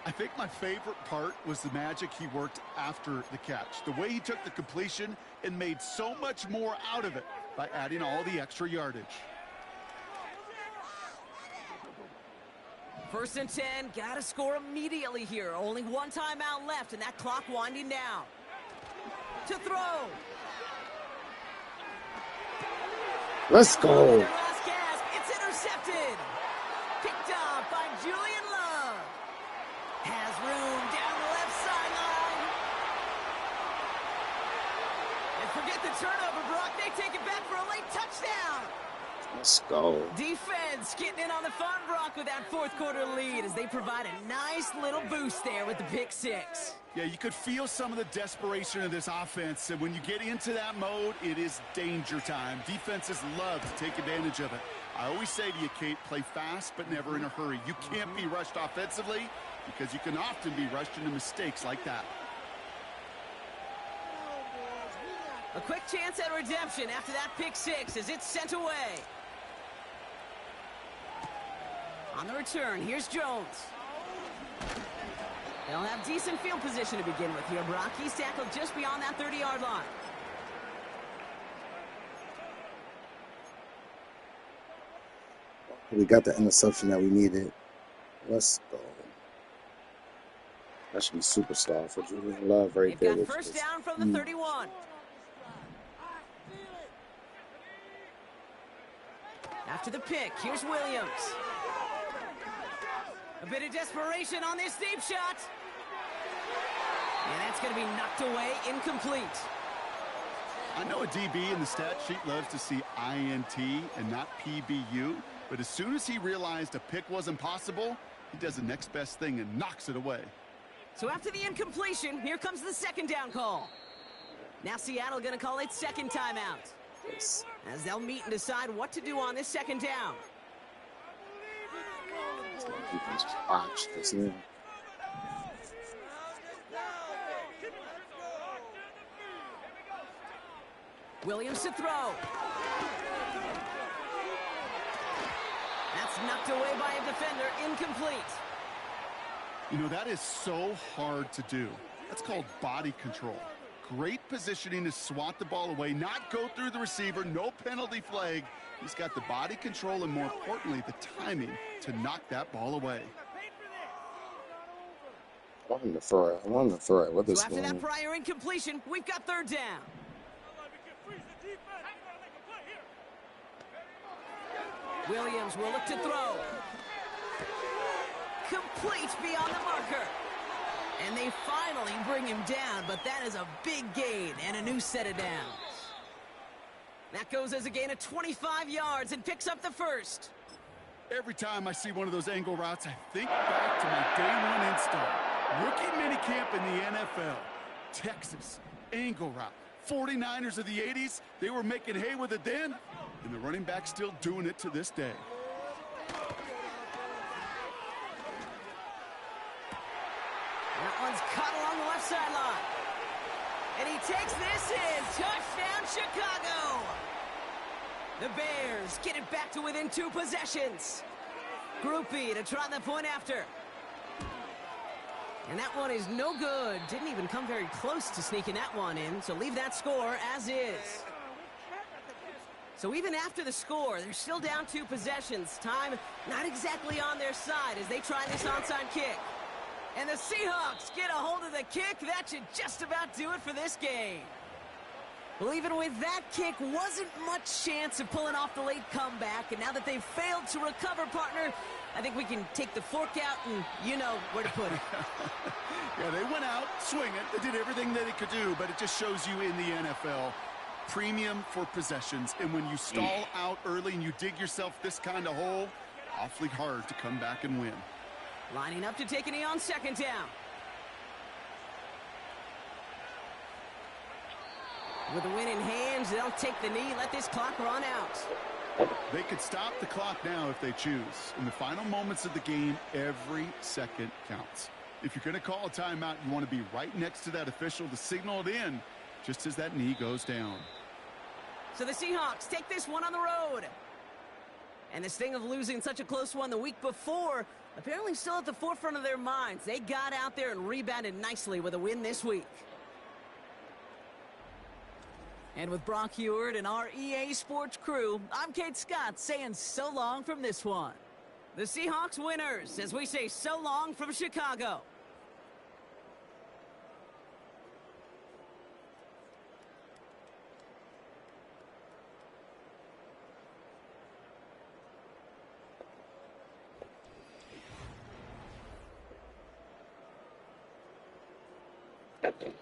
I think my favorite part was the magic he worked after the catch. The way he took the completion and made so much more out of it by adding all the extra yardage. 1st and 10, gotta score immediately here. Only 1 timeout left, and that clock winding down. To throw. Let's go. Last gasp. It's intercepted. Picked up by Julian Love. Has room down the left sideline. And forget the turnover, Brock. They take it back for a late touchdown. Let's go. Defense getting in on the fun, Brock, with that 4th quarter lead as they provide a nice little boost there with the pick 6. Yeah, you could feel some of the desperation of this offense, and when you get into that mode, it is danger time. Defenses love to take advantage of it. I always say to you, Kate, play fast but never in a hurry. You can't be rushed offensively because you can often be rushed into mistakes like that. A quick chance at redemption after that pick 6 as it's sent away. On the return, here's Jones. They'll have decent field position to begin with here, Brock. He's tackled just beyond that 30-yard line. We got the interception that we needed. Let's go. That should be superstar for Julian Love right there. They've got first down from the 31. After the pick, here's Williams. A bit of desperation on this deep shot. And that's going to be knocked away, incomplete. I know a DB in the stat sheet loves to see INT and not PBU, but as soon as he realized a pick wasn't possible, he does the next best thing and knocks it away. So after the incompletion, here comes the 2nd down call. Now Seattle going to call its 2nd timeout. Yes. As they'll meet and decide what to do on this 2nd down. Watch this now. Williams to throw. That's knocked away by a defender, incomplete. You know, that is so hard to do. That's called body control. Great positioning to swat the ball away, not go through the receiver, no penalty flag. He's got the body control and, more importantly, the timing to knock that ball away. I want him to throw it. I want him to throw it. What is so after going? that prior incompletion, we've got 3rd down. Williams will look to throw. Complete beyond the marker. And they finally bring him down, but that is a big gain and a new set of downs. That goes as a gain of 25 yards and picks up the first. Every time I see one of those angle routes, I think back to my day one install. Rookie minicamp in the NFL. Texas, angle route. 49ers of the 80s, they were making hay with it then, and the running back's still doing it to this day. That one's caught along the left sideline. And he takes this in. Touchdown, Chicago. The Bears get it back to within 2 possessions. Groupie to try the point after. And that one is no good. Didn't even come very close to sneaking that one in, so leave that score as is. So even after the score, they're still down 2 possessions. Time not exactly on their side as they try this onside kick. And the Seahawks get a hold of the kick. That should just about do it for this game. Well, even with that kick, wasn't much chance of pulling off the late comeback. And now that they've failed to recover, partner, I think we can take the fork out and you know where to put it. Yeah, they went out swinging. They did everything that they could do, but it just shows you in the NFL, premium for possessions. And when you stall out early and you dig yourself this kind of hole, awfully hard to come back and win. Lining up to take a knee on second down. With the win in hands, they'll take the knee, let this clock run out. They could stop the clock now if they choose. In the final moments of the game, every second counts. If you're going to call a timeout, you want to be right next to that official to signal it in just as that knee goes down. So the Seahawks take this one on the road. And this thing of losing such a close one the week before, apparently still at the forefront of their minds. They got out there and rebounded nicely with a win this week. And with Brock Heward and our EA Sports crew, I'm Kate Scott saying so long from this one. The Seahawks winners as we say so long from Chicago. Okay.